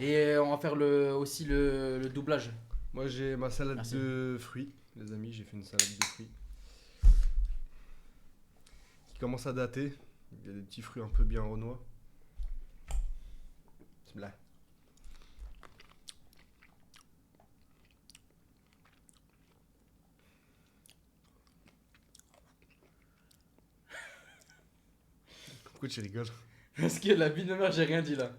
Et on va faire aussi le doublage. Moi j'ai ma salade Merci. de fruits, les amis, j'ai fait une salade de fruits qui commence à dater. Il y a des petits fruits un peu bien renois. Bismillah. Pourquoi tu rigoles? Parce que la vie de mère, j'ai rien dit là.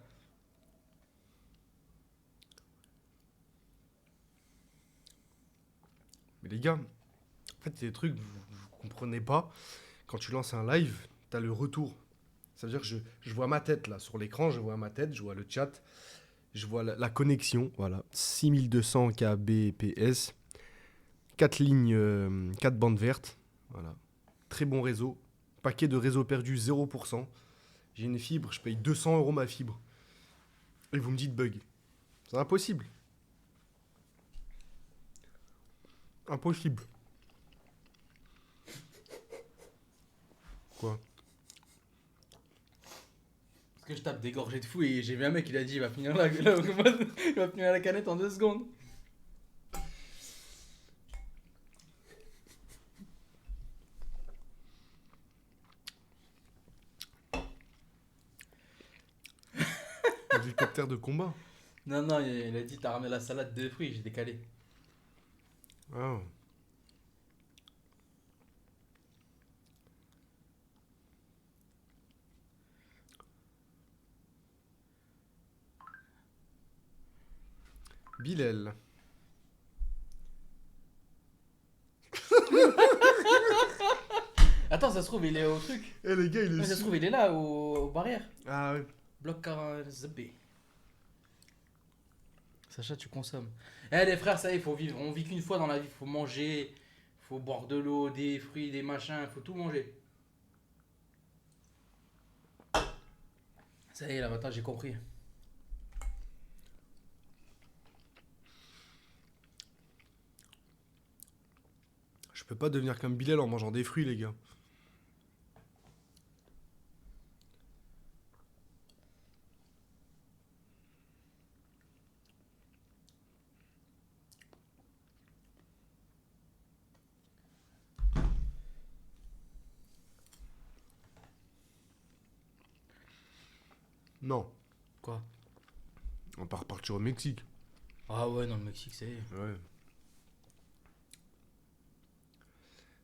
Mais les gars, en fait, il y a des trucs que vous comprenez pas. Quand tu lances un live, t'as le retour. Ça veut dire que je vois ma tête là sur l'écran, je vois ma tête, je vois le chat, je vois la connexion. Voilà, 6200 kbps, 4 lignes, 4 bandes vertes. Voilà, très bon réseau. Paquet de réseau perdu 0%. J'ai une fibre, je paye 200 € ma fibre. Et vous me dites bug. C'est impossible. Impossible. Quoi? Parce que je tape des gorgées de fou et j'ai vu un mec, il a dit il va finir il va finir la canette en 2 secondes. Hélicoptère de combat. Non, non, il a dit t'as ramené la salade de fruits, j'ai décalé. Ah. Bilal. Attends, ça se trouve, il est au truc. Eh les gars, il Ouais, est ça se sous. trouve, il est là, aux barrières. Ah ouais. Bloc 40 ZB. Sacha, tu consommes. Eh les frères, ça y est, faut vivre. On vit qu'une fois dans la vie. Faut manger, faut boire de l'eau, des fruits, des machins, faut tout manger. Ça y est, là maintenant j'ai compris. Je peux pas devenir comme Bilal en mangeant des fruits, les gars. Non. Quoi? On part repartir au Mexique. Ah ouais, dans le Mexique, ça y est. Ouais.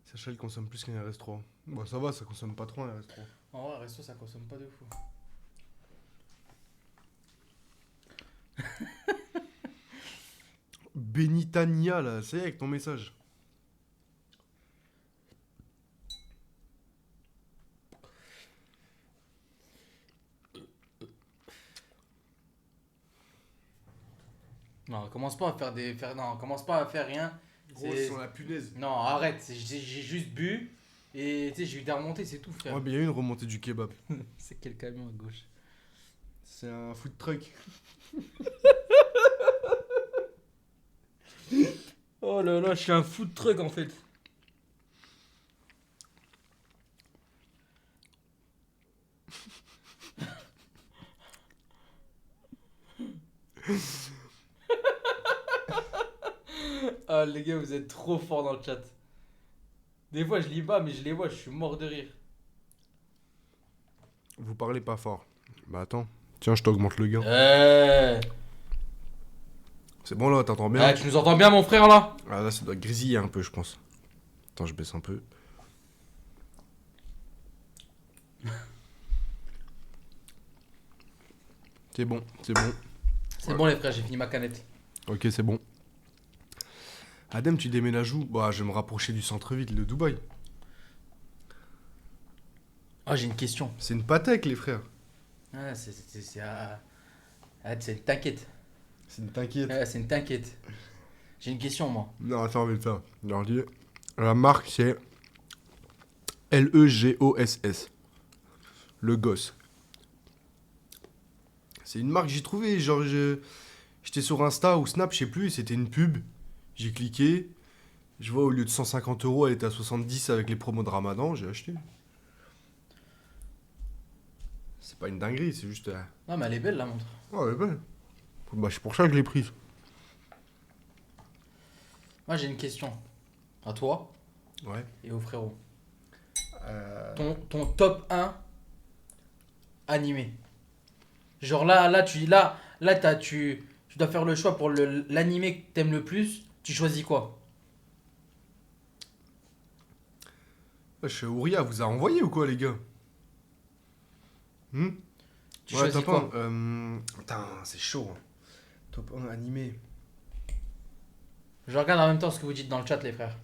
Sacha, il consomme plus qu'un RS3. Bon, ça va, ça consomme pas trop un RS3. En vrai, resto, ça consomme pas de fou. Benitania, là, ça y est, avec ton message. Non, commence pas à faire non, commence pas à faire rien. Gros, C'est- sans la punaise. Non, arrête. J'ai juste bu. Et tu sais, j'ai eu des remontées, c'est tout, frère. Ouais, mais il y a eu une remontée du kebab. C'est quel camion à gauche? C'est un food truck. Oh là là, je suis un food truck en fait. Ah les gars, vous êtes trop forts dans le chat. Des fois, je lis pas, mais je les vois, je suis mort de rire. Vous parlez pas fort. Bah attends. Tiens, je t'augmente le gain. C'est bon là, t'entends bien? Tu nous entends bien, mon frère là? Ah là, ça doit grésiller un peu, je pense. Attends, je baisse un peu. C'est bon, c'est bon. C'est bon, les frères, j'ai fini ma canette. Ok, c'est bon. Adem, tu déménages où? Bah, je vais me rapprocher du centre-ville de Dubaï. Ah, j'ai une question. C'est une patek, les frères. Ah, c'est une t'inquiète. C'est une t'inquiète. Ah, c'est une t'inquiète. J'ai une question, moi. Non, attends, on va le faire. Alors, dis, la marque, c'est LEGOSS. Le gosse. C'est une marque que j'ai trouvée. Genre, j'étais sur Insta ou Snap, je sais plus, et c'était une pub. J'ai cliqué. Je vois, au lieu de 150 euros, elle était à 70 avec les promos de Ramadan. J'ai acheté. C'est pas une dinguerie, c'est juste. Non, mais elle est belle, la montre. Oh, elle est belle. Bah, c'est pour ça que je l'ai prise. Moi, j'ai une question. À toi Ouais. et au frérot. Euh, Ton top 1 animé. Genre là, tu dois faire le choix pour l'animé que t'aimes le plus. Tu choisis quoi? Wesh, Ouria vous a envoyé ou quoi, les gars? Hmm. Tu Ouais, choisis top quoi? 1. Putain, c'est chaud, hein. Top 1 animé. Je regarde en même temps ce que vous dites dans le chat, les frères.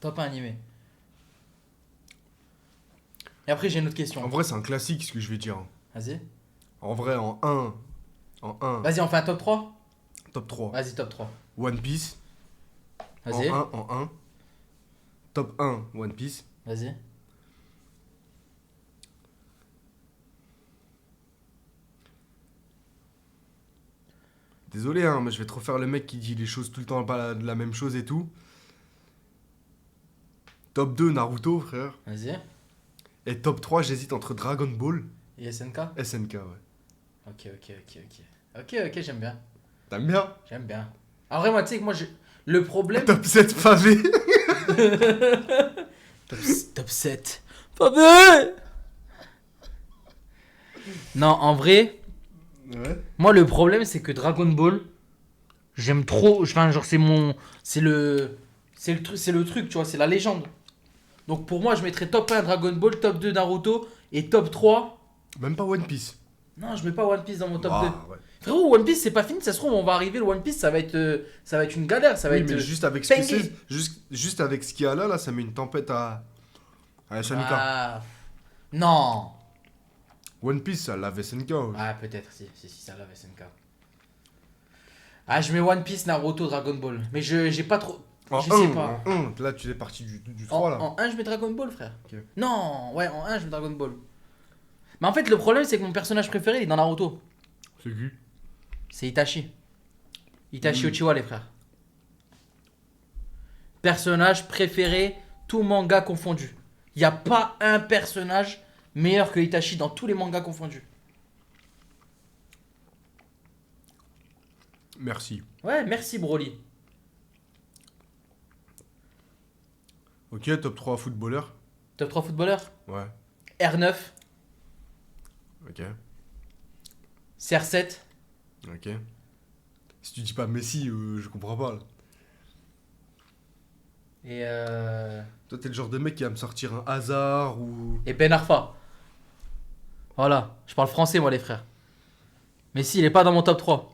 Top 1 animé. Et après, j'ai une autre En question. vrai, c'est un classique ce que je vais dire, hein. Vas-y. En vrai, en 1. En 1. Vas-y, on fait un top 3. Top 3. Vas-y, top 3. One Piece. Vas-y. En 1. Top 1, One Piece. Vas-y. Désolé, hein, mais je vais trop faire le mec qui dit les choses tout le temps pas la même chose et tout. Top 2, Naruto, frère. Vas-y. Et top 3, j'hésite entre Dragon Ball, Et SNK? SNK, ouais. Ok, ok, ok, ok. Ok, ok, j'aime bien. T'aimes bien? J'aime bien. En vrai, moi, tu sais que moi, le problème. Top 7 pavé. Top 7. Pavé. Non, en vrai, Ouais. moi, le problème, c'est que Dragon Ball, j'aime trop. Enfin, genre, c'est mon. C'est le. C'est le truc, tu vois, c'est la légende. Donc, pour moi, je mettrais top 1 Dragon Ball, top 2 Naruto et top 3. Même pas One Piece. Non, je mets pas One Piece dans mon top 2. Ah, ouais. Frérot, One Piece, c'est pas fini, ça se trouve, on va arriver, le One Piece, ça va être une galère, ça va Oui, être. mais juste avec ce que Penguin. c'est, juste avec ce qu'il y a là, ça met une tempête à SNK. Ah. Non. One Piece, ça lave SNK. Ouais. Ah, peut-être, si, ça l'a, SNK. Ah, je mets One Piece, Naruto, Dragon Ball. Mais j'ai pas trop. En Je 1, sais pas. en 1, là tu es parti du En, 3 là. en 1, je mets Dragon Ball, frère. Ok. Non, ouais, en 1, je mets Dragon Ball. Mais en fait, le problème, c'est que mon personnage préféré, il est dans Naruto. C'est qui? C'est Itachi. Itachi Uchiwa, les frères. Personnage préféré, tout manga confondu. Il n'y a pas un personnage meilleur que Itachi dans tous les mangas confondus. Merci. Ouais, merci Broly. Ok, top 3 footballeur. Top 3 footballeur. Ouais. R9, Ok. CR7. Ok. Si tu dis pas Messi, je comprends pas là. Et, Toi t'es le genre de mec qui va me sortir un hasard ou. et Ben Arfa. Voilà, je parle français moi les frères. Mais si, il est pas dans mon top 3.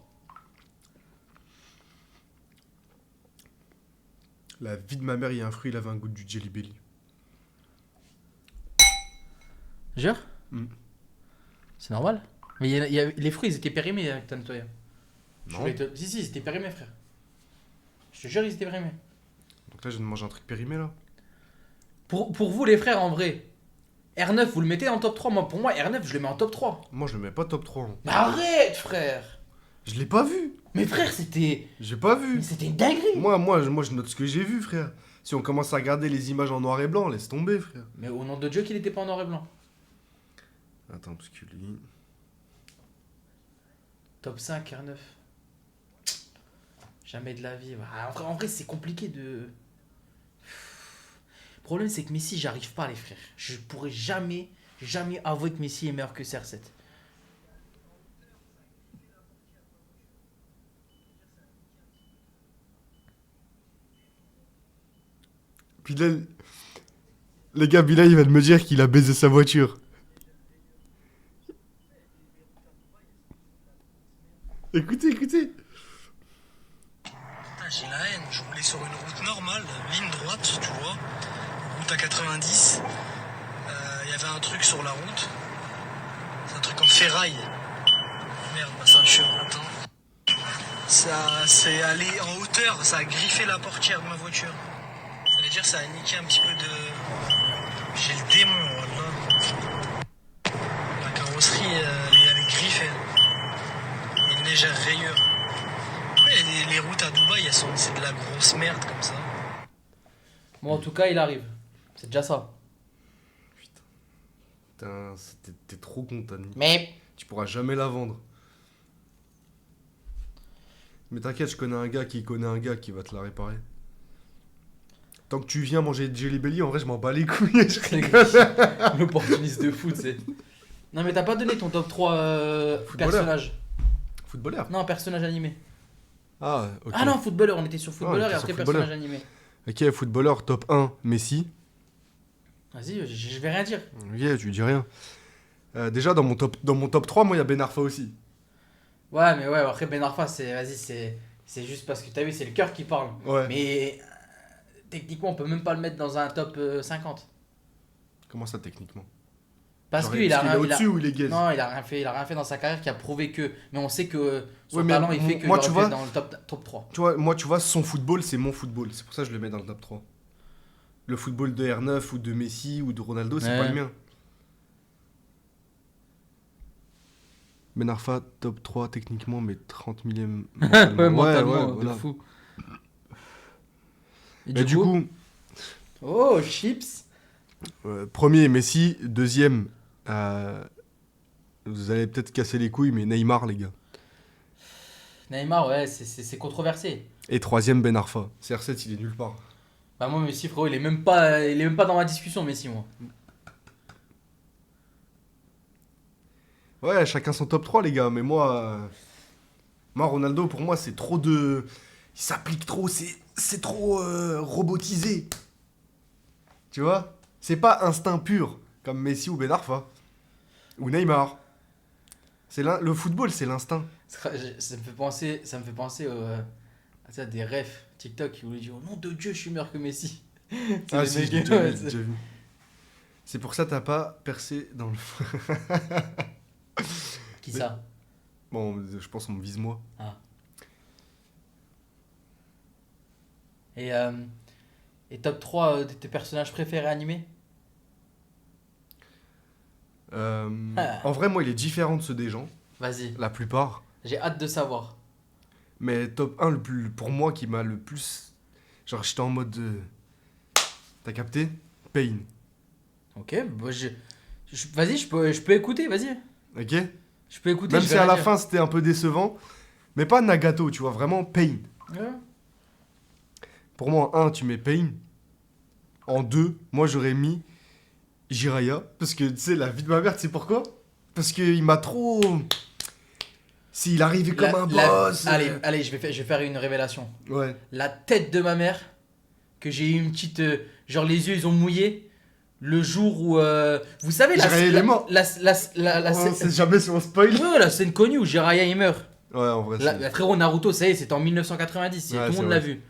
La vie de ma mère, il y a un fruit, il avait un goût du Jelly Belly. Jure. Mm. C'est normal. Mais les fruits, ils étaient périmés avec Tantoya. Non. Si, ils étaient périmés, frère. Je te jure, ils étaient périmés. Donc là, je viens de manger un truc périmé là. Pour vous, les frères, en vrai, R9, vous le mettez en top 3. Moi, pour moi, R9, je le mets en top 3. Moi, je le mets pas top 3. Hein. Mais arrête, frère. Je l'ai pas vu. Mais frère, c'était. J'ai pas Mais vu. c'était une dinguerie. Moi, je note ce que j'ai vu, frère. Si on commence à regarder les images en noir et blanc, laisse tomber, frère. Mais au nom de Dieu, qu'il était pas en noir et blanc. Attends, parce que lui. Top 5, R9. Jamais de la vie. Ah, en vrai, c'est compliqué de. Le problème, c'est que Messi, j'arrive pas, les frères. Je pourrais jamais avouer que Messi est meilleur que CR7. Bilal. Les gars, Bilal, il va me dire qu'il a baisé sa voiture. Écoutez, écoutez. Putain, j'ai la haine, je roulais sur une route normale, ligne droite, tu vois, route à 90. Il y avait un truc sur la route, c'est un truc en ferraille. Merde, ma ceinture, attends. Ça s'est allé en hauteur, ça a griffé la portière de ma voiture. Ça veut dire que ça a niqué un petit peu de... J'ai le démon, voilà. La carrosserie, elle est griffée. Une légère rayure. Ouais, les routes à Dubaï, c'est de la grosse merde comme ça. Bon, en tout cas, il arrive. C'est déjà ça. Putain, t'es trop con, Tani. Mais. Tu pourras jamais la vendre. Mais t'inquiète, je connais un gars qui connaît un gars qui va te la réparer. Tant que tu viens manger de Jelly Belly, en vrai, je m'en bats les couilles. Je rigole. L'opportuniste de foot, c'est. Non, mais t'as pas donné ton top 3 Footballeur. personnage. Footballeur. Non, personnage animé. Ah, ok. Ah non, footballeur, on était sur footballeur on et était après sur footballeur. personnage animé. Ok, footballeur, top 1, Messi. Vas-y, je vais rien dire. Ok, tu dis rien. Déjà, dans mon top 3, moi, il y a Ben Arfa aussi. Ouais, mais ouais, après Ben Arfa, c'est juste parce que t'as vu, c'est le cœur qui parle. Ouais. Mais techniquement, on peut même pas le mettre dans un top 50. Comment ça, techniquement? Parce Genre, qu'il a qu'il est rien. au-dessus ou il est gaze? Non, il a rien fait dans sa carrière qui a prouvé que. Mais on sait que son Ouais, mais talent, il fait que moi, il tu aurait pu vois- être dans le top 3. Tu vois, son football, c'est mon football. C'est pour ça que je le mets dans le top 3. Le football de R9 ou de Messi ou de Ronaldo, c'est Ouais. pas le mien. Ben Arfa, top 3 techniquement, mais 30 millième Ouais, mentalement, de voilà. fou. Et du coup, Oh, chips. premier Messi, deuxième, vous allez peut-être casser les couilles, mais Neymar, les gars. Neymar, ouais, c'est controversé. Et troisième, Ben Arfa. CR7, il est nulle part. Bah, moi, Messi, frérot, il est même pas dans ma discussion, Messi, moi. Ouais, chacun son top 3, les gars, mais moi, Ronaldo, pour moi, c'est trop de... Il s'applique trop, c'est trop robotisé. Tu vois? C'est pas instinct pur, comme Messi ou Ben Arfa. Ou Neymar. Le football, c'est l'instinct. Ça me fait penser à ça, des refs TikTok où ils disent oh nom de Dieu, je suis meilleur que Messi. C'est Ah les si, mecs, j'ai déjà ouais, vu, j'ai déjà vu. C'est pour ça que t'as pas percé dans le... Qui ça? Bon, je pense qu'on me vise moi. Et, euh, et top 3 de tes personnages préférés animés? En vrai, moi, il est différent de ceux des gens, Vas-y, la plupart. j'ai hâte de savoir. Mais top 1, pour moi, qui m'a le plus... Genre, j'étais en mode... T'as capté? Pain. Ok, bah vas-y, je peux écouter, vas-y. Ok? Je peux écouter. Même je si vais à rien la dire. fin, c'était un peu décevant. Mais pas Nagato, tu vois, vraiment Pain. Ouais. Pour moi, en 1, tu mets Pain. En 2, moi, j'aurais mis Jiraya. Parce que, tu sais, la vie de ma mère, tu sais pourquoi? Parce qu'il m'a trop... S'il arrivait comme un boss... Allez, je vais faire une révélation. Ouais. La tête de ma mère, que j'ai eu une petite. Genre, les yeux, ils ont mouillé. Le jour où. Vous savez, Jiraiya, il est mort. la On sait jamais si on spoil. Ouais, la scène connue où Jiraiya il meurt. Ouais, en vrai, c'est... Frérot, Naruto, ça y est, c'était en 1990. Ouais, tout le c'est monde vrai. l'a vu.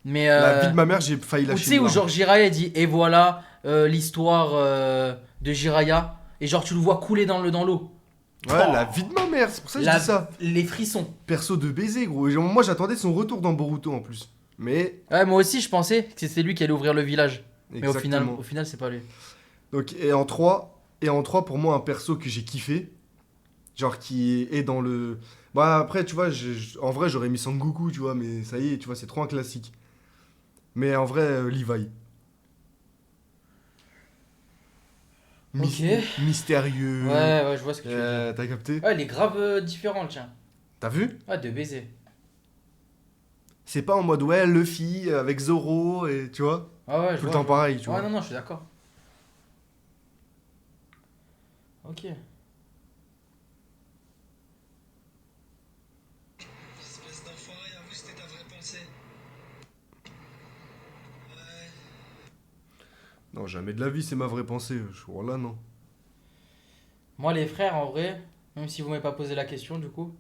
Mais. La vie de ma mère, j'ai failli Ou tu lâcher sais, une où larme. genre Jiraiya dit et voilà l'histoire de Jiraiya. Et genre, tu le vois couler dans l'eau. Ouais, la vie de ma mère, c'est pour ça que je dis ça. Les frissons. Perso de baiser, gros. Et moi, j'attendais son retour dans Boruto, en plus. Mais... Ouais, moi aussi, je pensais que c'était lui qui allait ouvrir le village. Mais Exactement. au final, c'est pas lui. Donc, et en 3, pour moi, un perso que j'ai kiffé, genre qui est dans le... Bah après, tu vois, en vrai, j'aurais mis Sangoku, tu vois, mais ça y est, tu vois, c'est trop un classique. Mais en vrai, Levi. Ok. Mystérieux. Ouais, je vois ce que tu veux dire. T'as capté? Ouais, il est grave différent, le tien. T'as vu? Ouais, de baiser. C'est pas en mode, ouais, Luffy avec Zoro, et tu vois, Ouais, ouais, je tout le vois, temps je vois. pareil, tu Ouais, vois. non, je suis d'accord. Ok. Espèce d'enfoiré, avoue, c'était ta vraie pensée. Ouais. Non, jamais de la vie, c'est ma vraie pensée. Voilà, non. Moi, les frères, en vrai, même si vous m'avez pas posé la question, du coup.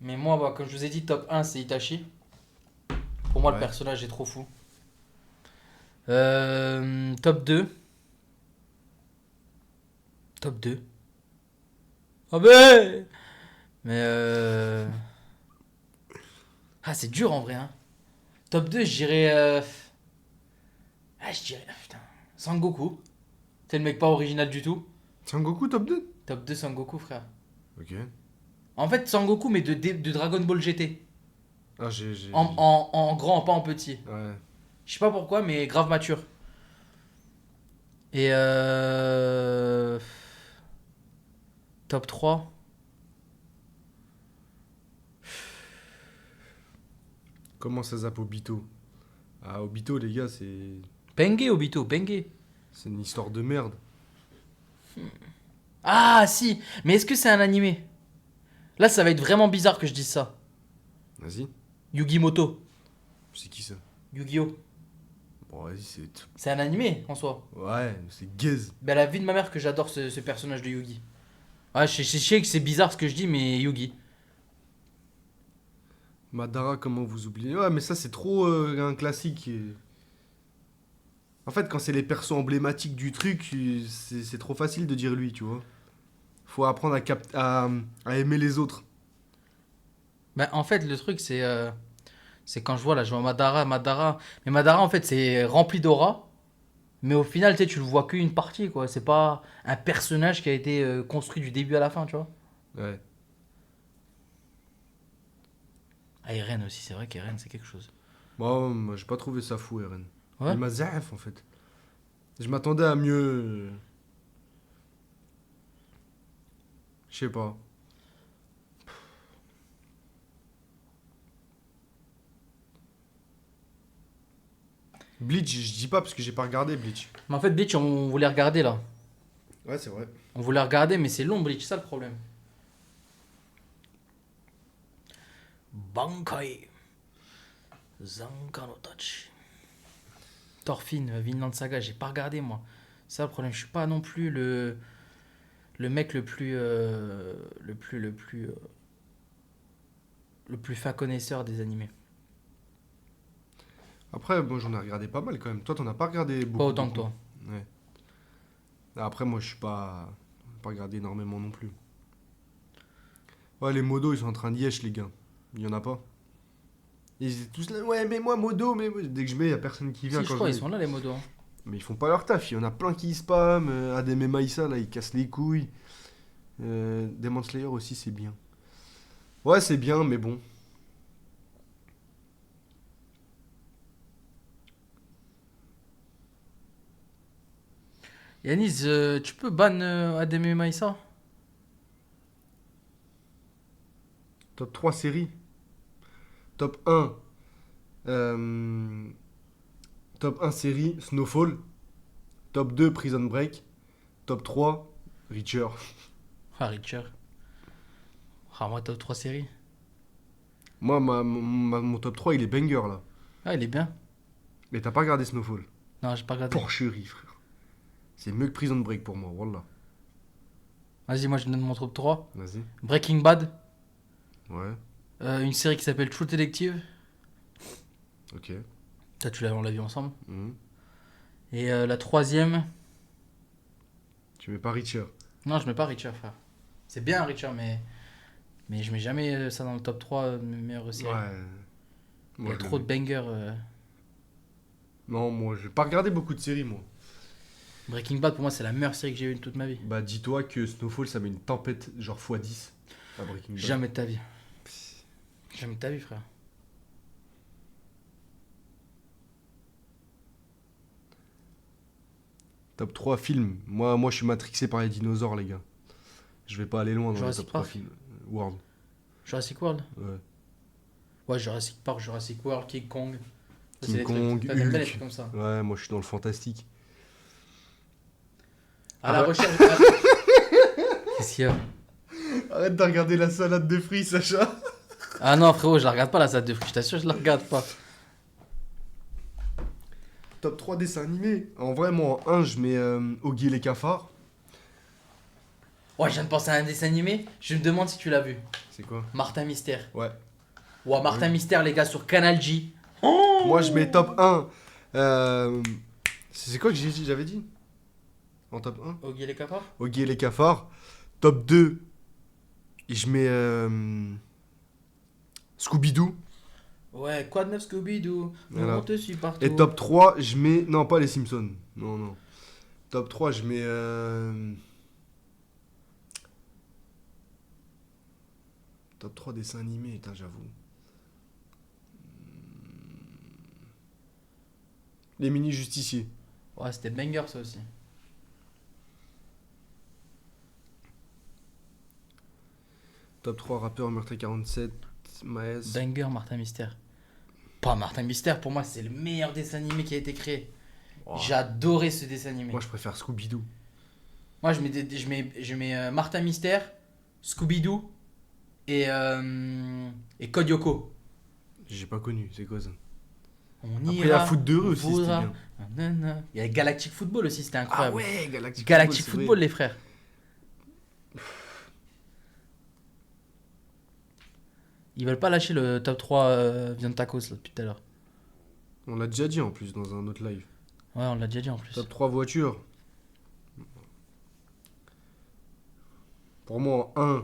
Mais moi, bah, comme je vous ai dit, top 1, c'est Itachi. Pour moi, le Ouais. personnage est trop fou. Top 2. Top 2. Ah ben Mais Ah, c'est dur en vrai, hein. Top 2, je dirais. Je dirais. Putain. Sangoku. C'est le mec pas original du tout. Sangoku, top 2? Top 2, Sangoku, frère. Ok. En fait, Sangoku, mais de Dragon Ball GT. Ah, En grand, pas en petit. Ouais. Je sais pas pourquoi, mais grave mature. Et top 3. Comment ça zappe Obito? Ah, Obito, les gars, Bengue, Obito, Bengue. c'est une histoire de merde. Ah, si. Mais est-ce que c'est un animé? Là, ça va être vraiment bizarre que je dise ça. Vas-y. Yugi Moto. C'est qui ça? Yu-Gi-Oh! Bon, vas-y, c'est. C'est un animé en soi. Ouais, c'est gaze. Ben, la vie de ma mère que j'adore ce personnage de Yugi. Ouais, je sais que c'est bizarre ce que je dis, mais Yugi. Madara, comment vous oubliez? Ouais, mais ça, c'est trop un classique. En fait, quand c'est les persos emblématiques du truc, c'est trop facile de dire lui, tu vois. Faut apprendre à aimer les autres. Ben, en fait, le truc, c'est quand je vois là, je vois Madara. Mais Madara, en fait, c'est rempli d'aura. Mais au final, tu sais, tu le vois qu'une partie, quoi. C'est pas un personnage qui a été construit du début à la fin, tu vois. Ouais. Ah, Eren aussi, c'est vrai qu'Eren, c'est quelque chose. Moi, j'ai pas trouvé ça fou, Eren. Ouais. Il m'a zaaf, en fait. Je m'attendais à mieux. Je sais pas. Bleach, je dis pas parce que j'ai pas regardé Bleach. Mais en fait, Bleach, on voulait regarder là. Ouais, c'est vrai. On voulait regarder, mais c'est long, Bleach, c'est ça le problème. Bankai. Zankanotachi. Thorfinn, Vinland Saga, j'ai pas regardé moi. C'est ça le problème, je suis pas non plus le mec le plus fin connaisseur des animés. Après, moi j'en ai regardé pas mal quand même. Toi, t'en as pas regardé beaucoup. Pas autant que beaucoup. toi. Ouais. Après, moi je suis pas regardé énormément non plus. Ouais, les modos ils sont en train d'y les gars. Il y en a pas. Ils étaient tous là, ouais, mais moi modo, mais moi. Dès que je mets, y a personne qui vient Si, je quand crois, je ils mets. sont là les modos. Hein. Mais ils font pas leur taf. Il y en a plein qui spam. Adem et Maïssa là, ils cassent les couilles. Demon Slayer aussi, c'est bien. Ouais, c'est bien, mais bon. Yanis, tu peux ban Adem et Maïssa? Top 3 séries. Top 1. euh, Top 1 série, Snowfall. Top 2, Prison Break. Top 3, Reacher. Ah, Richard. Ah, moi, top 3 séries. Moi, mon top 3, il est banger là. Ah, il est bien. Mais t'as pas regardé Snowfall. Non, j'ai pas regardé. Porcherie, frère. C'est mieux que Prison Break pour moi, wallah. Vas-y, moi, je donne mon top 3. Vas-y. Breaking Bad. Ouais, Une série qui s'appelle True Detective. ok. Ça, on l'a vu ensemble. Mhm. Et la troisième. Tu mets pas Reacher. Non, je mets pas Richard, frère. C'est bien Richard, mais je mets jamais ça dans le top 3 de mes meilleures séries. Ouais. Il y Moi, a je le trop de mets. bangers. Non, moi, j'ai pas regardé beaucoup de séries, moi. Breaking Bad, pour moi, c'est la meilleure série que j'ai vue de toute ma vie. Bah, dis-toi que Snowfall, ça met une tempête, genre x10 à Breaking Bad. Jamais de ta vie. Jamais de ta vie, frère. Top 3 films. Moi, je suis matrixé par les dinosaures, les gars. Je vais pas aller loin dans Jurassic les top 3 Park. films. World. Jurassic World. Ouais. Ouais, Jurassic Park, Jurassic World, King Kong. Ça, King c'est des trucs. Kong, Toi, t'aimes bien les Hulk. trucs comme ça. Ouais, moi, je suis dans le fantastique. À la Ah ouais. recherche. Qu'est-ce qu'il y a? Arrête de regarder la salade de fruits, Sacha. Ah non, frérot, je la regarde pas la salade de fruits. Je t'assure, je la regarde pas. Top 3 dessins animés. En vrai, moi, en 1, je mets Oggy et les cafards. Ouais, je viens de penser à un dessin animé. Je me demande si tu l'as vu. C'est quoi? Martin Mystère. Ouais. Ouais, Martin Mystère, les gars, sur Canal J. Moi, je mets top 1. C'est quoi que j'avais dit? En top 1? Oggy et les cafards. Oggy et les cafards. Top 2. Et je mets Scooby-Doo. Ouais, quoi de neuf Scooby-Doo? Voilà. On te suit partout. Et top 3, je mets. Non, pas les Simpsons. Non, non. Top 3, je mets. Top 3 dessins animés, putain, j'avoue. Les mini-justiciers. Ouais, c'était banger ça aussi. Top 3 rappeur Meurtre 47, Maes. Banger, Martin Mystère. Pas Martin Mystère, pour moi, c'est le meilleur dessin animé qui a été créé. Oh. J'ai adoré ce dessin animé. Moi, je préfère Scooby-Doo. Moi, je mets Martin Mystère, Scooby-Doo et Code Yoko. J'ai pas connu, c'est quoi ça? On Après, ira, il y a Foot de on aussi, c'était voudra. bien. Nanana. Il y a Galactic Football aussi, c'était incroyable. Ah ouais, Galactic Galactic c'est Football, vrai. les frères. Ils veulent pas lâcher le top 3 Viande Tacos là, depuis tout à l'heure. On l'a déjà dit en plus dans un autre live. Ouais, on l'a déjà dit en plus. Top 3 voitures. Pour moi, en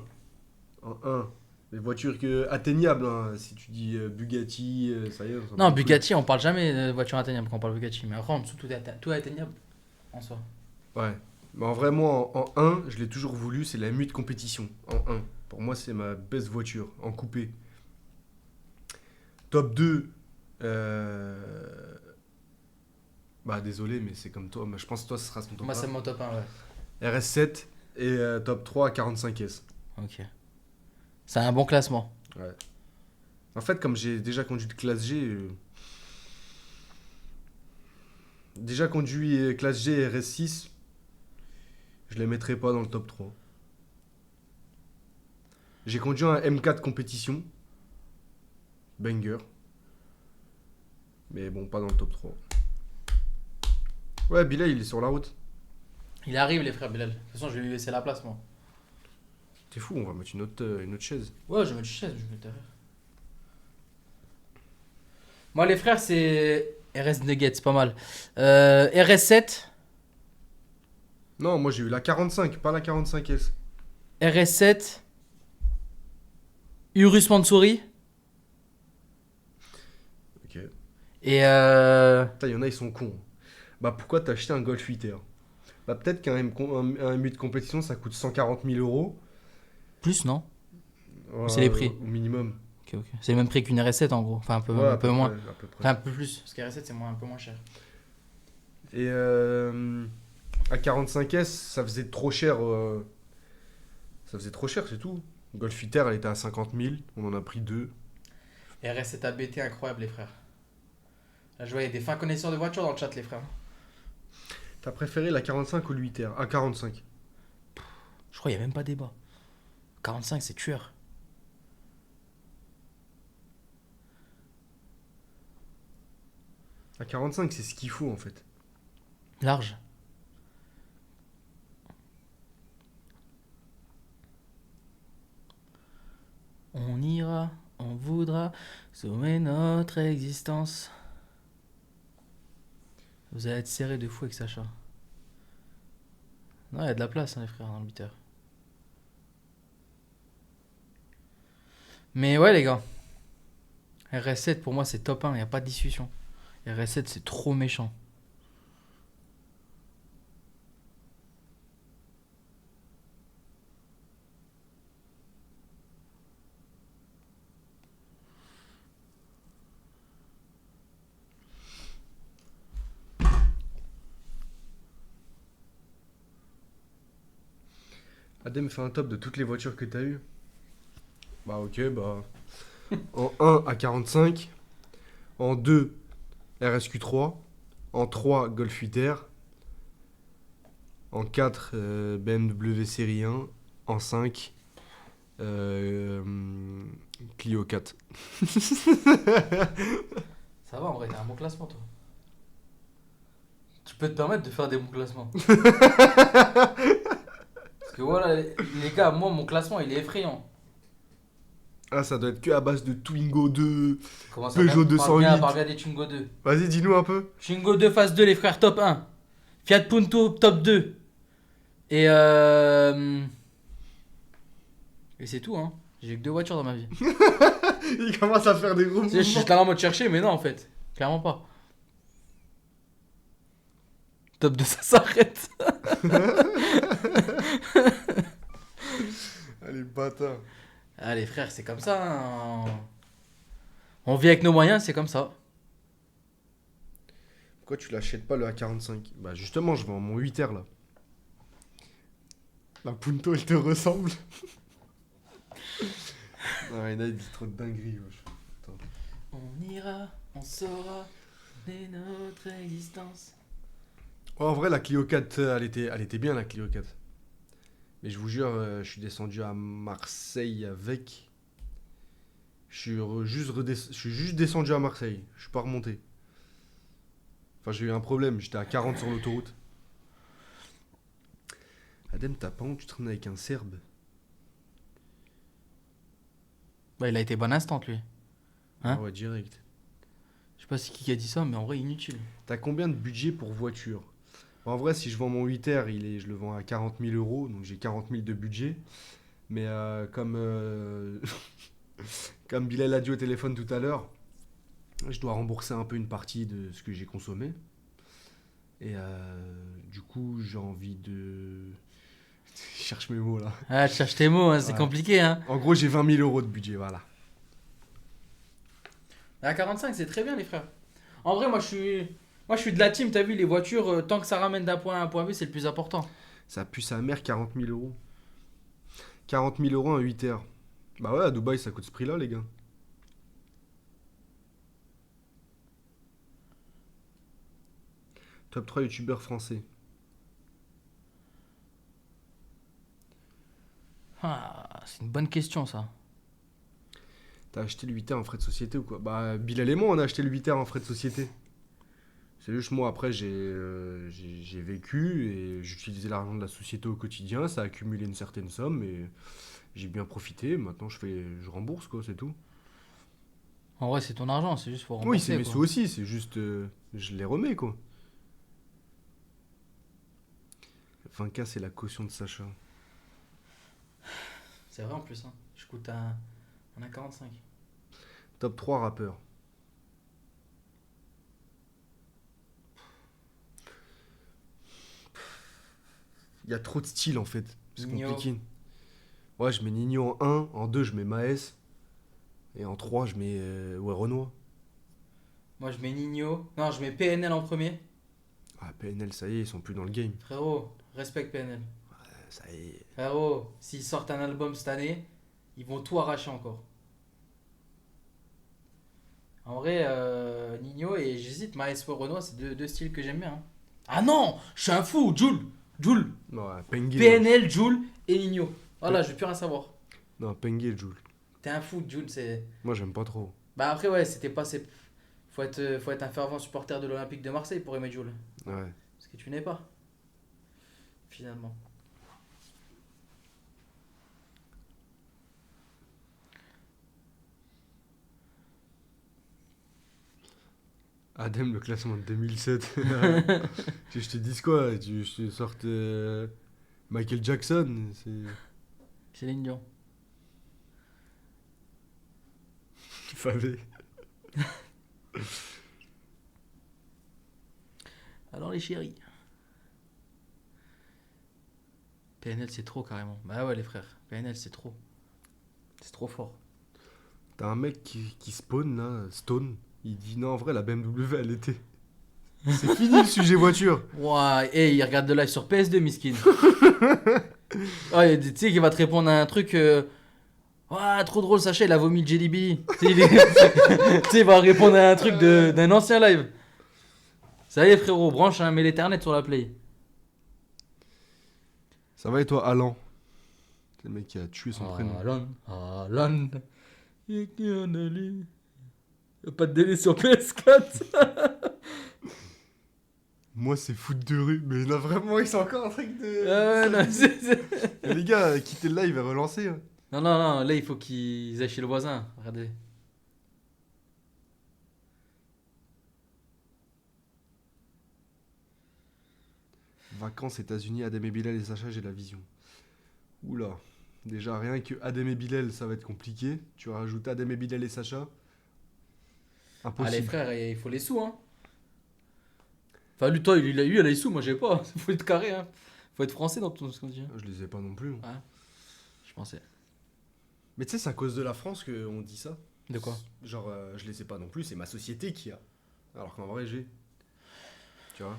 1, les voitures atteignables. Hein. Si tu dis Bugatti, ça y est. ça Non, va Bugatti, on parle jamais de voiture atteignable quand on parle Bugatti. Mais après, en dessous, tout est atteignable en soi. plus. Ouais. Mais en vrai, moi, en 1, je l'ai toujours voulu, c'est la M8 compétition. En 1. Pour moi, c'est ma best voiture, en coupé. Top 2. Bah, désolé, mais c'est comme toi. Mais je pense que toi, ce sera ton top Moi, 1. c'est mon top 1, ouais. RS7 et top 3 45S. Ok. C'est un bon classement. Ouais. En fait, comme j'ai déjà conduit de classe G, déjà conduit classe G et RS6, je les mettrai pas dans le top 3. J'ai conduit un M4 compétition, banger, mais bon, pas dans le top 3. Ouais, Bilal, il est sur la route. Il arrive, les frères Bilal. De toute façon, je vais lui laisser la place, moi. T'es fou, on va mettre une autre chaise. Ouais, je vais mettre une chaise, je vais mettre derrière. Moi, les frères, c'est RS Nuggets, c'est pas mal. RS7. Non, moi j'ai eu la 45, pas la 45S. RS7. Urus Mansouri. Ok. Et Putain, il y en a, ils sont cons. Bah pourquoi t'as acheté un Golf 8R? Bah peut-être qu'un M8 de compétition, ça coûte 140 000 euros. plus, non? C'est les prix. Au minimum. Ok, ok. C'est le même prix qu'une RS7 en gros. Enfin, un peu, Ouais, un peu moins. près, à peu près. Enfin, un peu plus. Parce que RS7, c'est un peu moins cher. Et à 45S, ça faisait trop cher. Ça faisait trop cher, c'est tout. Golf 8R, elle était à 50 000. On en a pris 2. RS7 ABT, incroyable, les frères. Là, je vois, il y a des fins connaisseurs de voitures dans le chat, les frères. T'as préféré la 45 ou le 8R? Ah, 45. Je crois qu'il n'y a même pas débat. 45, c'est tueur. À 45, c'est ce qu'il faut en fait. Large. On ira, on voudra sauver notre existence. Vous allez être serré de fou avec Sacha. Non, il y a de la place, hein, les frères, dans le beater. Mais ouais, les gars. RS7, pour moi, c'est top 1, il n'y a pas de discussion. RS7, c'est trop méchant. Adem fait un top de toutes les voitures que t'as eues. Bah ok, bah... En 1 à 45. En 2, RSQ3. En 3, Golf 8R. En 4, BMW série 1. En 5, Clio 4. Ça va, en vrai, t'as un bon classement, toi. Tu peux te permettre de faire des bons classements. Parce que voilà, les gars, moi, mon classement, il est effrayant. Ah, ça doit être que à base de Twingo 2. Comment ça, Peugeot parle bien, 208. parle bien des Twingo 2. Vas-y, dis-nous un peu. Twingo 2 phase 2, les frères, top 1. Fiat Punto, top 2. Et c'est tout, hein. J'ai eu que 2 voitures dans ma vie. Il commence à faire des gros Tu sais, je suis mouvements. là en mode chercher, mais non, en fait. Clairement pas. Top 2, ça s'arrête. Allez, bâtard. Ah, les frères, c'est comme ça. Hein. On vit avec nos moyens, c'est comme ça. Pourquoi tu l'achètes pas le A45? Bah justement, je vends mon 8R là. La Punto, elle te ressemble. Non, Rena, il dit trop de dingueries, wesh. Attends. On ira, on saura de notre existence. Ouais, en vrai, la Clio 4, elle était bien, la Clio 4. Mais je vous jure, je suis descendu à Marseille avec. Je suis juste descendu à Marseille. Je suis pas remonté. Enfin, j'ai eu un problème. J'étais à 40 sur l'autoroute. Adem, t'as pas honte, tu traînes avec un Serbe. Bah, il a été bon instant, lui. Hein Ah ouais, direct. Je sais pas c'est qui a dit ça, mais en vrai, inutile. T'as combien de budget pour voiture? Bon, en vrai, si je vends mon 8R, je le vends à 40 000 euros. Donc j'ai 40 000 de budget. Mais comme Bilal a dit au téléphone tout à l'heure, je dois rembourser un peu une partie de ce que j'ai consommé. Et du coup, j'ai envie de. Je cherche mes mots là. Ah, tu cherches tes mots, hein, c'est Ouais. compliqué, hein. En gros, j'ai 20 000 euros de budget, voilà. À 45, c'est très bien, les frères. En vrai, moi, je suis de la team, t'as vu, les voitures, tant que ça ramène d'un point A à un point B, c'est le plus important. Ça pue sa mère, 40 000 euros. 40 000 euros un 8R. Bah ouais, à Dubaï, ça coûte ce prix-là, les gars. Top 3 youtubeurs français. Ah, c'est une bonne question, ça. T'as acheté le 8R en frais de société ou quoi? Bah, Bilal et moi, on a acheté le 8R en frais de société. C'est juste moi, après, j'ai vécu et j'utilisais l'argent de la société au quotidien. Ça a accumulé une certaine somme et j'ai bien profité. Maintenant, je rembourse, quoi, c'est tout. En vrai, c'est ton argent, c'est juste pour Oui, c'est rembourser, mes quoi. sous aussi, c'est juste. Je les remets, quoi. 20K, c'est la caution de Sacha. C'est vrai, en plus, hein. Je coûte un A45. Top 3 rappeurs. Il y a trop de styles en fait. C'est Nino. compliqué. Ouais, je mets Nino en 1, en 2 je mets Maes, et en 3 je mets ouais, Renoir. Moi, je mets Nino. Non, je mets PNL en premier. Ah, PNL, ça y est, ils sont plus dans le game. Frérot, respecte PNL. Ça y est. Frérot, s'ils sortent un album cette année, ils vont tout arracher encore. En vrai, Nino et j'hésite, Maestro Renoir, c'est deux styles que j'aime bien, hein. Ah non, je suis un fou, Joule. Ouais, Pengue. PNL, Joule et Nino. Voilà, je veux plus rien savoir. Non, Pengue et Jul. T'es un fou, Joule, c'est. Moi, j'aime pas trop. Bah après, ouais, c'était pas. Faut être un fervent supporter de l'Olympique de Marseille pour aimer Joule. Ouais. Ce que tu n'es pas, finalement. Adem, le classement de 2007. Je te dis quoi? Je te sorte Michael Jackson. C'est. Céline Dion. Favé. Alors les chéris. PNL c'est trop carrément. Bah ouais les frères, PNL c'est trop. C'est trop fort. T'as un mec qui spawn là, Stone. Il dit non, en vrai, la BMW, elle était. C'est fini le sujet voiture. Ouah, hey, il regarde de live sur PS2 miskin. Ah, tu sais qu'il va te répondre à un truc. Ouah, trop drôle, Sacha, il a vomi le JDB. Tu sais, tu sais, il va répondre à un truc d'un ancien live. Ça y est frérot, branche, hein, mets l'Ethernet sur la play. Ça va et toi, Alan? C'est le mec qui a tué son prénom. Alan. Y'a pas de délai sur PS4. Moi, c'est foot de rue. Mais là, vraiment, c'est encore un truc de. Ouais, non, Mais les gars, quittez le live et relancez. Hein. non, là il faut qu'ils aillent chez le voisin. Regardez. Vacances États-Unis, Adem et Bilal et Sacha, j'ai la vision. Oula. Déjà, rien que Adem et Bilal, ça va être compliqué. Tu rajoutes Adem et Bilal et Sacha. Ah, les Impossible. frères, il faut les sous, hein. Enfin, lui, toi, il a les sous, moi j'ai pas. Faut être carré, hein. Faut être français dans tout ce qu'on dit. Je les ai pas non plus. Ah, je pensais. Mais tu sais, c'est à cause de la France qu'on dit ça. De quoi? Genre, je les ai pas non plus, c'est ma société qui a. Alors qu'en vrai, j'ai. Tu vois?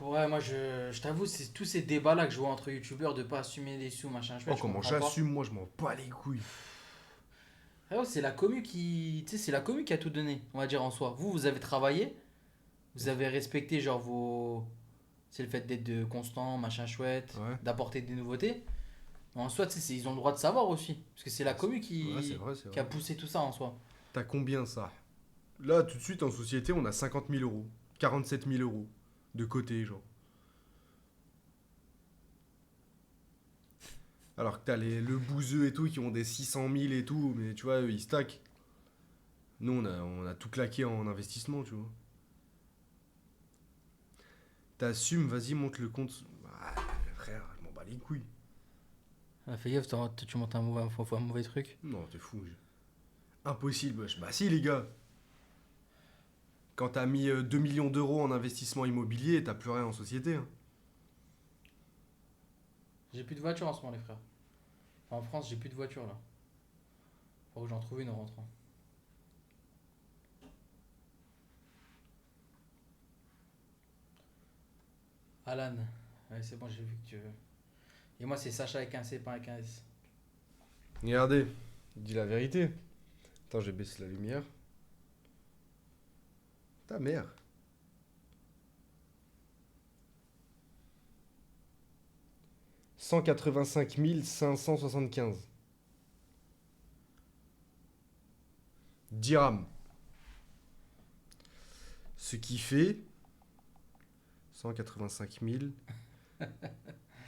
Ouais, moi je t'avoue, c'est tous ces débats-là que je vois entre youtubeurs de pas assumer les sous, machin. Oh, comment j'assume, moi, je m'en bats les couilles. Frérot, c'est la commu qui. Tu sais, c'est la commu qui a tout donné, on va dire en soi. Vous avez travaillé, vous avez respecté, genre, vos. C'est le fait d'être constant, machin chouette, Ouais. d'apporter des nouveautés. Mais en soi, tu sais, ils ont le droit de savoir aussi. Parce que c'est la commu Ouais, c'est vrai, c'est qui a vrai. poussé tout ça en soi. T'as combien ça? Là, tout de suite, en société, on a 50 000 euros. 47 000 euros. De côté, genre. Alors que t'as le bouseux et tout qui ont des 600 000 et tout, mais tu vois, eux, ils stackent. Nous, on a tout claqué en investissement, tu vois. T'assumes, vas-y, monte le compte. Ah, frère, je m'en bats les couilles. Ah, fais gaffe, tu montes un mauvais truc. Non, t'es fou. Impossible, wesh. Bah si, les gars. Quand t'as mis 2 millions d'euros en investissement immobilier, t'as plus rien en société. Hein. J'ai plus de voiture en ce moment, les frères. Enfin, en France, j'ai plus de voiture là. Faut que j'en trouve une en rentrant. Alan. Ouais, c'est bon, j'ai vu que tu veux. Et moi, c'est Sacha avec un C, pas avec un S. Regardez, dis la vérité. Attends, je baisse la lumière. Ta mère. « 185 575 dirhams. Ce qui fait 185 000.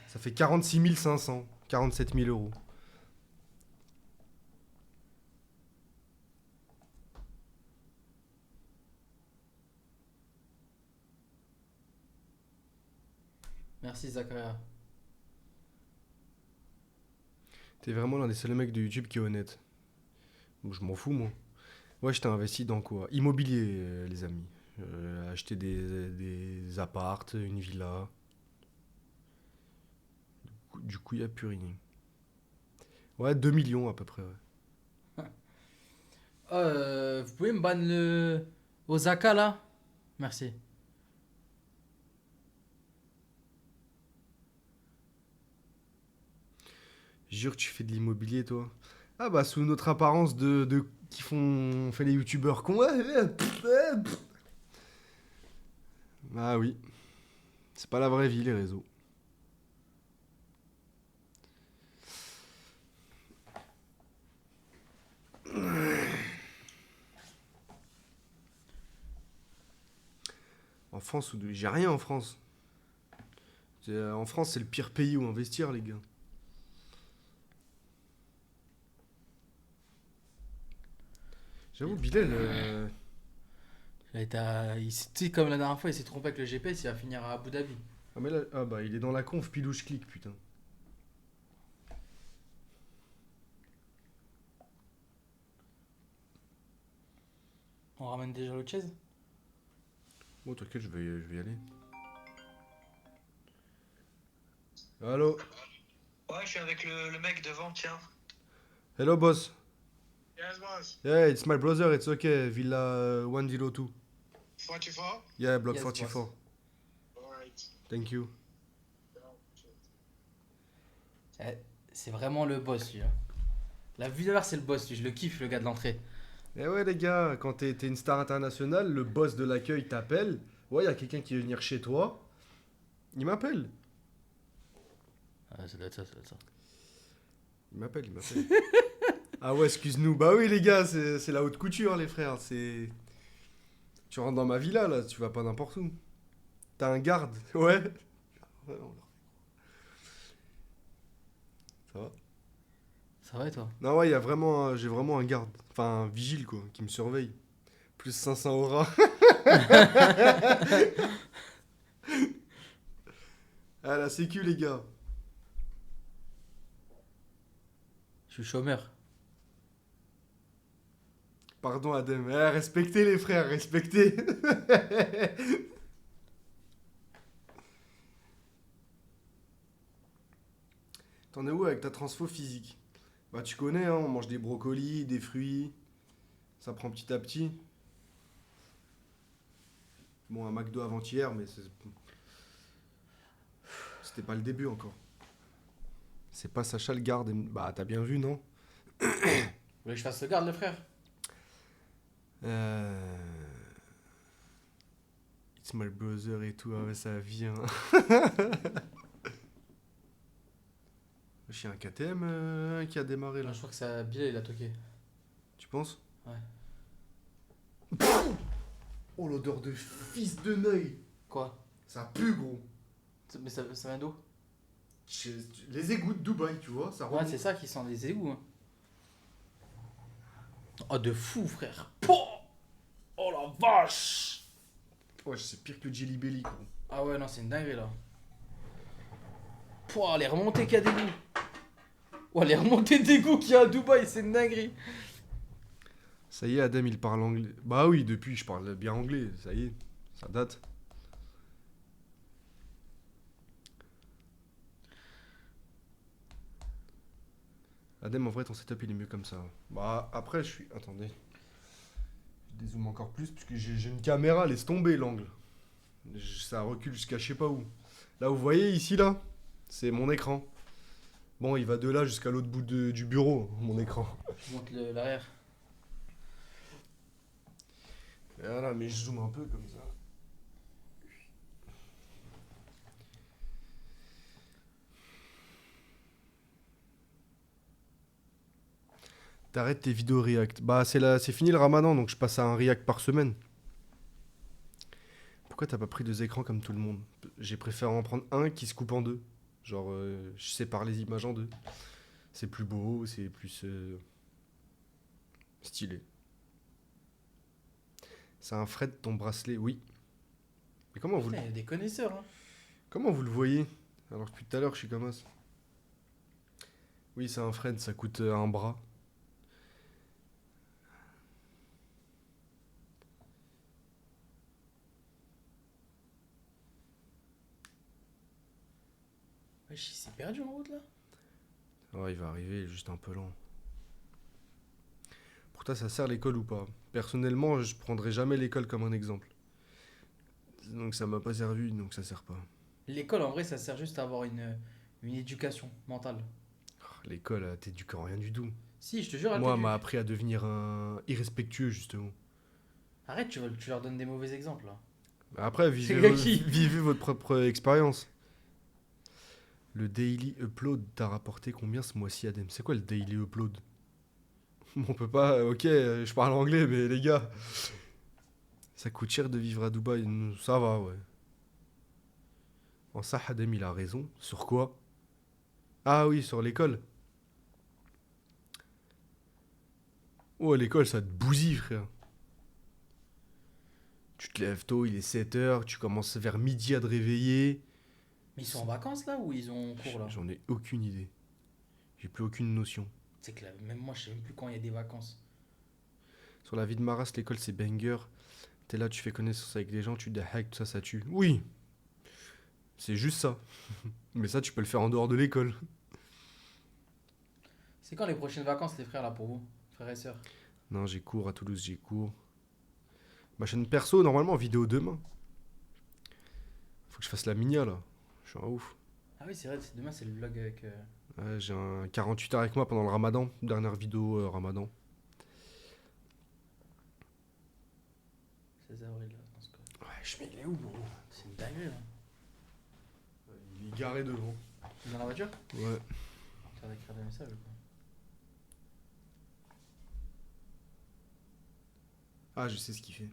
Ça fait 46 500. 47 000 euros. Merci, Zakaria. T'es vraiment l'un des seuls mecs de YouTube qui est honnête. Bon, je m'en fous, moi. Ouais, je t'ai investi dans quoi? Immobilier, les amis. Acheter des appartes, une villa. Du coup, il n'y a plus rien. Ouais, 2 millions à peu près. Ouais. Oh, vous pouvez me ban le. Osaka là? Merci. Jure, tu fais de l'immobilier, toi. Ah bah, sous notre apparence de qui font fait les youtubeurs cons. Ah oui. C'est pas la vraie vie, les réseaux. En France, j'ai rien en France. En France, c'est le pire pays où investir, les gars. J'avoue, Bilal, Tu sais, comme la dernière fois, il s'est trompé avec le GPS, il va finir à Abu Dhabi. ah, mais là, ah bah, il est dans la conf, pilouche clic, putain. On ramène déjà l'autre chaise? Bon, t'inquiète, je vais y aller. Allô? Ouais, je suis avec le mec devant, tiens. Hello, boss. Yes, boss. Yeah, it's my brother, it's okay. Villa 102. 44? Yeah, block Yes, 44. boss. Alright. Thank you. Eh, c'est vraiment le boss, lui. Hein. La vue de c'est le boss, lui. Je le kiffe, le gars de l'entrée. Eh ouais, les gars, quand t'es une star internationale, le boss de l'accueil t'appelle. Ouais, y a quelqu'un qui veut venir chez toi. Il m'appelle. Ah, ça doit être ça, ça doit être ça. Il m'appelle. Ah ouais, excuse-nous. Bah oui, les gars, c'est la haute couture, les frères. C'est. Tu rentres dans ma villa, là, tu vas pas n'importe où. T'as un garde. Ouais. Ça va? Ça va et toi? Non, ouais, j'ai vraiment un garde. Enfin, un vigile, quoi, qui me surveille. Plus 500 aura. Ah, la sécu, les gars. Je suis chômeur. Pardon, Adem. Respectez les frères, respectez. T'en es où avec ta transfo physique? Bah, tu connais, hein, on mange des brocolis, des fruits. Ça prend petit à petit. Bon, un McDo avant-hier, mais c'était pas le début encore. C'est pas Sacha le garde. Bah, t'as bien vu, non? voulez que je fasse le garde, le frère? It's my brother et tout, ah ouais, ça vient. J'ai un KTM qui a démarré là. Non, je crois que c'est Bilal, il a toqué. Tu penses? Ouais. Oh, l'odeur de fils de neuil. Quoi? Ça pue, gros. Mais ça vient d'où? Les égouts de Dubaï, tu vois, ça Ouais, remonte. c'est ça qui sent les égouts. Hein. Oh, de fou, frère. Pouah. Oh la vache! Ouais, c'est pire que le Jelly Belly, gros. Ah ouais, non, c'est une dinguerie là. Pouah, les remontées qu'il y a d'égout. Ouais, les remontées d'égout qu'il y a à Dubaï, c'est une dinguerie. Ça y est, Adem, il parle anglais. Bah oui, depuis, je parle bien anglais. Ça y est, ça date. Adem, en vrai, ton setup, il est mieux comme ça. Bah, après, je suis... Attendez. Je dézoome encore plus, puisque j'ai une caméra, laisse tomber l'angle. Ça recule jusqu'à je sais pas où. Là, vous voyez, ici, là, c'est mon écran. Bon, il va de là jusqu'à l'autre bout du bureau, mon écran. Je monte l'arrière. Voilà, mais je zoome un peu comme ça. T'arrêtes tes vidéos React. Bah, c'est fini le ramadan, donc je passe à un React par semaine. Pourquoi t'as pas pris 2 écrans comme tout le monde? J'ai préféré en prendre un qui se coupe en 2. Genre, je sépare les images en 2. C'est plus beau, c'est plus stylé. C'est un Fred ton bracelet, oui. Mais Putain, il y a des connaisseurs. Hein. comment vous le voyez? Alors depuis tout à l'heure, je suis comme ça. Oui, c'est un Fred, ça coûte un bras. Wesh, il s'est perdu en route là. Oh, il va arriver, il est juste un peu lent. Pour toi, ça sert l'école ou pas? Personnellement, je prendrais jamais l'école comme un exemple. Donc ça m'a pas servi, donc ça sert pas. L'école, en vrai, ça sert juste à avoir une éducation mentale. L'école, t'éduque en rien du tout. Si, je te jure, elle Moi, t'éduque. m'a appris à devenir un irrespectueux, justement. Arrête, tu leur donnes des mauvais exemples là. Après, C'est gars qui. vivez votre propre expérience. Le daily upload t'a rapporté combien ce mois-ci, Adem? C'est quoi le daily upload? On peut pas... Ok, je parle anglais, mais les gars... Ça coûte cher de vivre à Dubaï. Ça va, ouais. En ça, Adem, il a raison. Sur quoi? Ah oui, sur l'école. Oh, l'école, ça te bousille, frère. Tu te lèves tôt, il est 7 h, tu commences vers midi à te réveiller. Mais ils sont en vacances là ou ils ont cours là? J'en ai aucune idée. J'ai plus aucune notion. C'est que là, même moi, je sais même plus quand il y a des vacances. Sur la vie de Maras, l'école, c'est banger. T'es là, tu fais connaissance avec des gens, tu te hack, tout ça, ça tue. Oui, c'est juste ça. Mais ça, tu peux le faire en dehors de l'école. C'est quand les prochaines vacances, les frères là pour vous? Frères et sœurs? Non, j'ai cours à Toulouse, j'ai cours. Ma chaîne perso, normalement, vidéo demain. Faut que je fasse la minia, là. Je suis un ouf. Ah oui, c'est vrai, demain c'est le vlog avec. Ouais, j'ai un 48 heures avec moi pendant le ramadan. Dernière vidéo ramadan. 16 avril là, dans ce cas. Ouais, je mets, il est où, gros? C'est une dinguerie là. Il est garé devant. Tu es dans la voiture? Ouais. Tu vas écrire des messages ou quoi? Ah, je sais ce qu'il fait.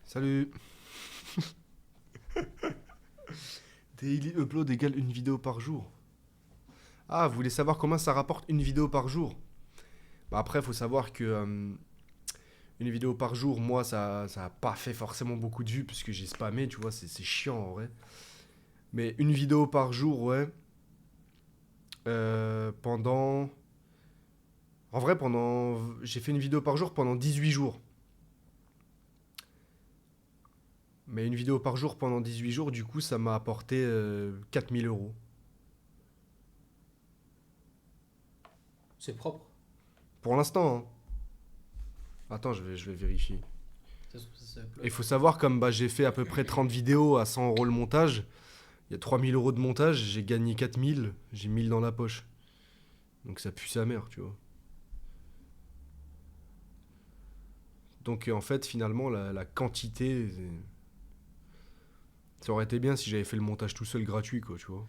Salut. Daily upload égale une vidéo par jour. Ah, vous voulez savoir combien ça rapporte une vidéo par jour? Bah après, il faut savoir que une vidéo par jour, moi, ça a pas fait forcément beaucoup de vues puisque j'ai spammé, tu vois, c'est chiant en vrai. Mais une vidéo par jour, ouais. Pendant... En vrai, j'ai fait une vidéo par jour pendant 18 jours. Mais une vidéo par jour pendant 18 jours, du coup, ça m'a apporté 4000 euros. C'est propre. Pour l'instant, hein. Attends, je vais vérifier. Ça- Et il faut savoir, comme bah, j'ai fait à peu près 30 vidéos à 100 € le montage, il y a 3000 € de montage, j'ai gagné 4000, j'ai 1000 dans la poche. Donc ça pue sa mère, tu vois. Donc en fait, finalement, la quantité... Ça aurait été bien si j'avais fait le montage tout seul gratuit, quoi, tu vois.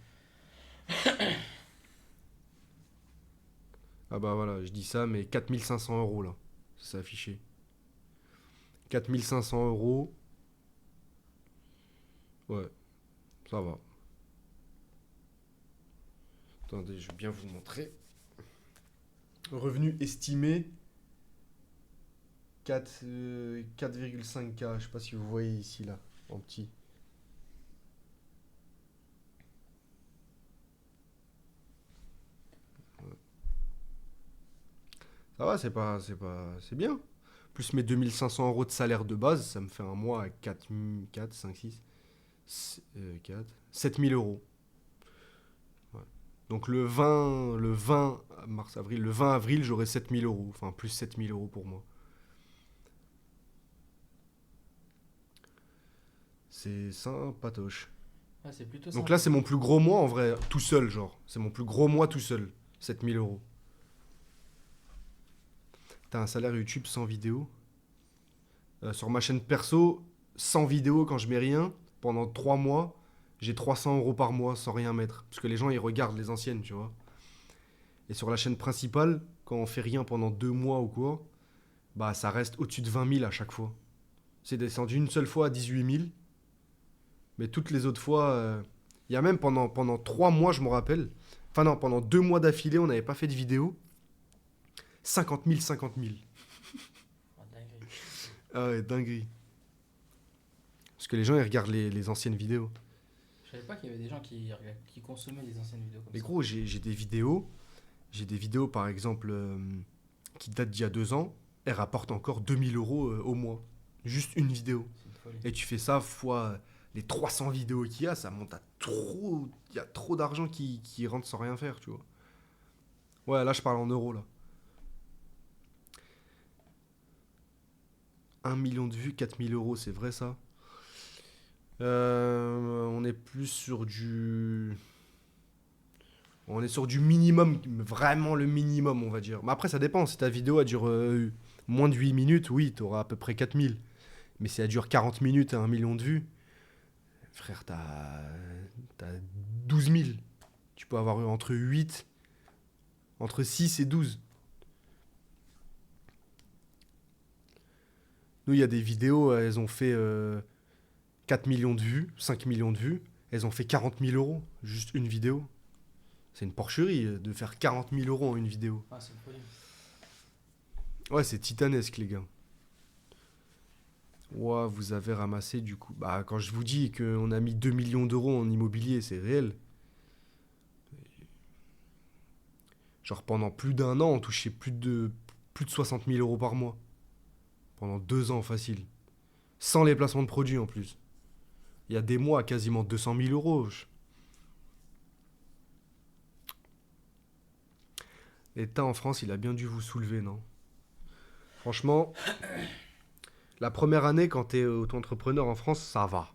Ah bah voilà, je dis ça, mais 4500 € là, ça s'est affiché. 4500 €, ouais, ça va. Attendez, je vais bien vous montrer. Revenu estimé 4,5K, je sais pas si vous voyez ici là, en petit. Ça va, c'est bien. Plus mes 2500 € de salaire de base, ça me fait un mois à 4, 5, 6, 4, 7000 €. Ouais. Donc le 20 mars, avril, le 20 avril, j'aurai 7000 €. Enfin, plus 7000 € pour moi. C'est sympatoche. Ouais, c'est plutôt Donc sympa. là, c'est mon plus gros mois en vrai, tout seul, genre. C'est mon plus gros mois tout seul. 7000 €. T'as un salaire YouTube sans vidéo. Sur ma chaîne perso, sans vidéo quand je mets rien, pendant 3 mois, j'ai 300 € par mois sans rien mettre. Parce que les gens, ils regardent les anciennes, tu vois. Et sur la chaîne principale, quand on fait rien pendant 2 mois ou quoi, bah ça reste au-dessus de 20 000 à chaque fois. C'est descendu une seule fois à 18 000. Mais toutes les autres fois, il y a même pendant 3 mois, je me rappelle. Enfin non, pendant 2 mois d'affilée, on n'avait pas fait de vidéo. 50 000, 50 000. Oh, dinguerie. Ah ouais, dinguerie. Parce que les gens, ils regardent les anciennes vidéos. Je savais pas qu'il y avait des gens qui consommaient des anciennes vidéos comme Mais ça. gros, j'ai des vidéos. J'ai des vidéos, par exemple, qui datent d'il y a 2 ans. Elles rapportent encore 2000 € au mois. Juste une vidéo. C'est une folie. Et tu fais ça fois les 300 vidéos qu'il y a, ça monte à trop. Il y a trop d'argent qui rentre sans rien faire, tu vois. Ouais, là, je parle en euros, là. 1 million de vues, 4000 €, c'est vrai ça? On est plus sur du... On est sur du minimum, vraiment le minimum, on va dire. Mais après, ça dépend. Si ta vidéo elle dure moins de 8 minutes, oui, t'auras à peu près 4000. Mais si elle dure 40 minutes et 1 million de vues, frère, t'as 12 000. Tu peux avoir entre 8, entre 6 et 12. Nous, il y a des vidéos, elles ont fait 4 millions de vues, 5 millions de vues. Elles ont fait 40 000 €, juste une vidéo. C'est une porcherie de faire 40 000 € en une vidéo. Ah, c'est une folie. Ouais, c'est titanesque, les gars. Ouais, vous avez ramassé du coup. Bah, quand je vous dis qu'on a mis 2 millions d'euros en immobilier, c'est réel. Genre, pendant plus d'1 an, on touchait plus de 60 000 € par mois. Pendant 2 ans, facile. Sans les placements de produits en plus. Il y a des mois à quasiment 200 000 €. L'État en France, il a bien dû vous soulever, non? Franchement, la première année, quand t'es auto-entrepreneur en France, ça va.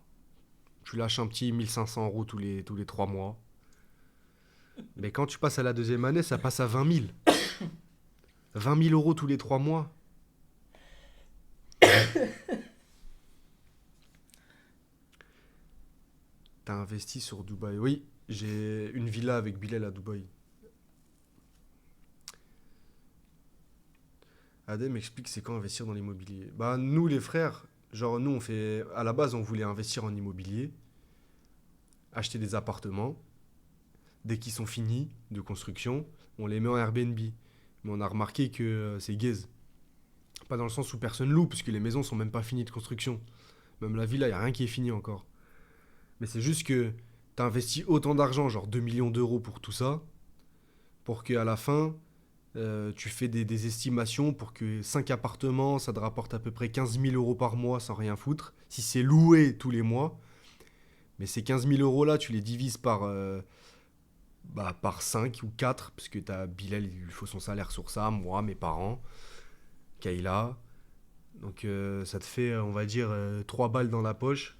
Tu lâches un petit 1500 € tous les 3 mois. Mais quand tu passes à la deuxième année, ça passe à 20 000. 20 000 € tous les 3 mois. T'as investi sur Dubaï. Oui, j'ai une villa avec Bilal à Dubaï. Adem m'explique c'est quand investir dans l'immobilier. Bah nous les frères, genre nous on fait... À la base on voulait investir en immobilier, acheter des appartements. Dès qu'ils sont finis de construction, on les met en Airbnb. Mais on a remarqué que c'est gaze. Pas dans le sens où personne loue, puisque les maisons sont même pas finies de construction. Même la villa, il n'y a rien qui est fini encore. Mais c'est juste que tu as investi autant d'argent, genre 2 millions d'euros pour tout ça, pour qu'à la fin, tu fais des estimations pour que 5 appartements, ça te rapporte à peu près 15 000 € par mois sans rien foutre. Si c'est loué tous les mois, mais ces 15 000 € là, tu les divises par bah, par 5 ou 4, parce que t'as Bilal, il lui faut son salaire sur ça, moi, mes parents, Kayla. Donc ça te fait, on va dire, 3 balles dans la poche.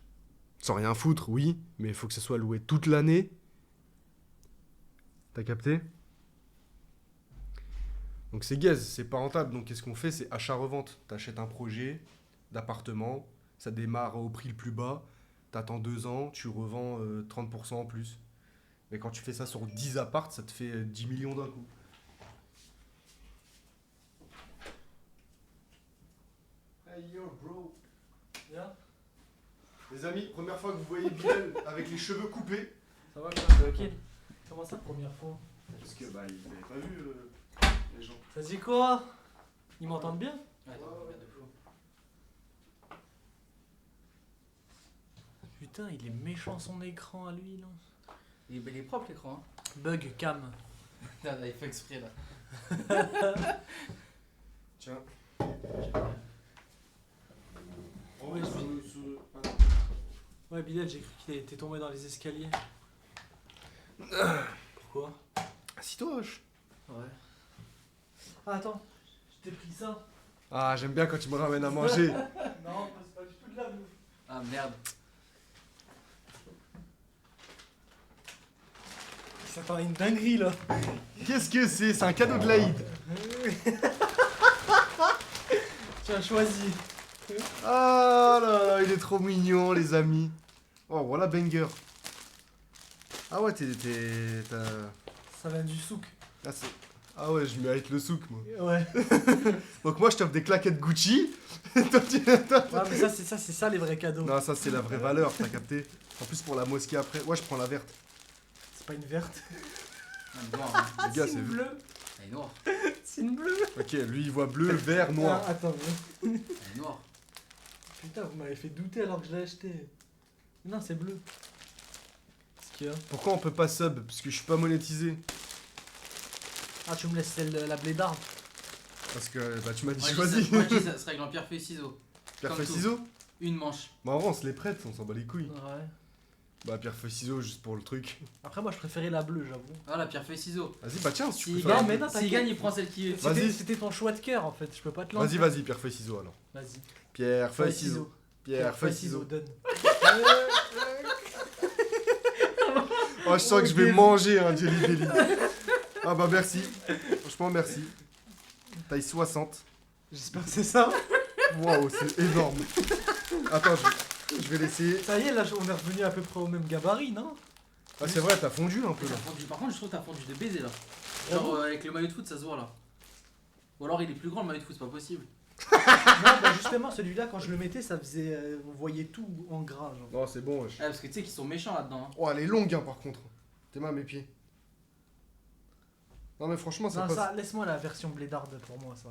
Sans rien foutre, oui, mais il faut que ça soit loué toute l'année. T'as capté? Donc c'est gaze, c'est pas rentable. Donc qu'est-ce qu'on fait? C'est achat-revente. T'achètes un projet d'appartement, ça démarre au prix le plus bas, t'attends 2 ans, tu revends 30% en plus. Mais quand tu fais ça sur 10 apparts, ça te fait 10 millions d'un coup. Hey yo bro. Bien. Les amis, première fois que vous voyez Bilal avec les cheveux coupés. Ça va, ok. Comment ça, première fois? Parce que bah ils avaient pas vu les gens. Ça dit quoi? Ils m'entendent bien? Putain, il est méchant son écran à lui là. Il est propre l'écran. Bug cam. Là, il fait exprès là. Tiens. Ouais, Ouais, Bilal, j'ai cru qu'il était tombé dans les escaliers. Pourquoi? Assis-toi, wesh. Ouais. Ah, attends, je t'ai pris ça. Ah, j'aime bien quand tu me ramènes à manger. Non, c'est pas du tout de la bouffe. Ah merde. Il s'attend à une dinguerie là. Qu'est-ce que c'est? C'est un cadeau de l'Aïd. Tu as choisi. Ah là là, il est trop mignon, les amis. Oh, voilà banger. Ah ouais, t'as... Ça vient du souk. Ah, ah ouais, je mérite le souk, moi. Ouais. Donc moi, je t'offre des claquettes Gucci. Toi, Ah, mais ça, c'est ça les vrais cadeaux. Non, ça, c'est la vraie valeur, t'as capté. En plus, pour la mosquée après... Ouais, je prends la verte. C'est pas une verte. Ah, il est noir. Hein. Les gars, C'est c'est... une bleue. Elle est noire. C'est une bleue. Ok, lui, il voit bleu, vert, noir. Ah, attends. Elle est noire. Putain, vous m'avez fait douter alors que je l'ai acheté. Non, c'est bleu. Qu'est-ce qu'il y a? Pourquoi on peut pas sub? Parce que je suis pas monétisé. Ah, tu me laisses celle de la blédarde. Parce que bah, tu m'as dit Moi, choisi. je dis ça se règle en pierre feuille ciseaux. Pierre, comme feuille, tout. ciseaux? Une manche. Bah en vrai, on se les prête, on s'en bat les couilles. Ouais. Bah pierre, feuille, ciseaux, juste pour le truc. Après, moi, je préférais la bleue, j'avoue. Voilà, pierre feuille ciseaux. Vas-y, bah tiens, si tu S'il peux faire... Non, mais gagne, non, s'il t'inquiète. gagne, il prend celle qui est. Vas-y. C'était ton choix de cœur en fait, je peux pas te lancer. Vas-y, pierre, feuille, ciseaux alors. Vas-y. Pierre, feuille, ciseaux. Pierre, feuille, ciseaux. donne. Oh, je sens que je vais manger un Jelly Belly. Ah bah merci. Franchement, merci. Taille 60. J'espère que c'est ça. Waouh, c'est énorme. Attends, je vais l'essayer. Ça y est, là, on est revenu à peu près au même gabarit, non? Ah, c'est vrai, t'as fondu un peu T'as là. fondu. Par contre, je trouve que t'as fondu de baiser là. J'avoue. Genre avec le maillot de foot, ça se voit là. Ou alors il est plus grand le maillot de foot, c'est pas possible. Non, bah justement, celui-là, quand je le mettais, ça faisait. On voyait tout en gras, genre. Non, c'est bon, wesh. Ah, parce que tu sais qu'ils sont méchants là-dedans. Hein. Oh, elle est longue hein, par contre. T'es mal à mes pieds. Non, mais franchement, ça Non, passe. ça, laisse-moi la version blédarde pour moi, ça.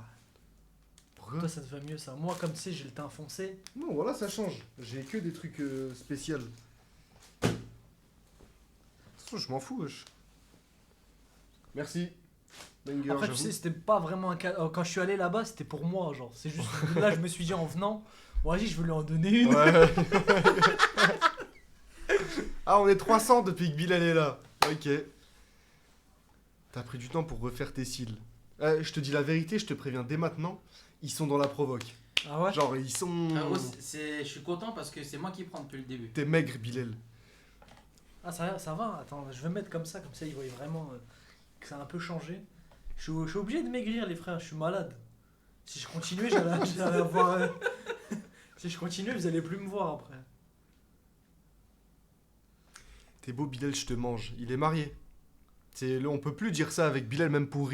Pourquoi? Toi, ça te va mieux, ça. Moi, comme tu sais, j'ai le teint foncé. Non, voilà, ça change. J'ai que des trucs spéciaux. De toute façon, je m'en fous, wesh. Merci. Banger, Après, tu j'avoue. sais, c'était pas vraiment un cas. Quand je suis allé là-bas, c'était pour moi, genre. C'est juste. Là, je me suis dit en venant, vas-y, je veux lui en donner une. Ouais. Ah, on est 300 depuis que Bilal est là. Ok. T'as pris du temps pour refaire tes cils. Je te dis la vérité, je te préviens dès maintenant, ils sont dans la provoque. Ah ouais? Genre, ils sont... Frérot, je suis content parce que c'est moi qui prends depuis le début. T'es maigre, Bilal. Ah, ça va. Attends, je vais mettre comme ça ils voient vraiment que ça a un peu changé. Je suis obligé de maigrir, les frères, je suis malade. Si je continuais, j'allais avoir. Si je continuais, vous allez plus me voir après. T'es beau, Bilal, je te mange. Il est marié. On peut plus dire ça avec Bilal, même pour rire.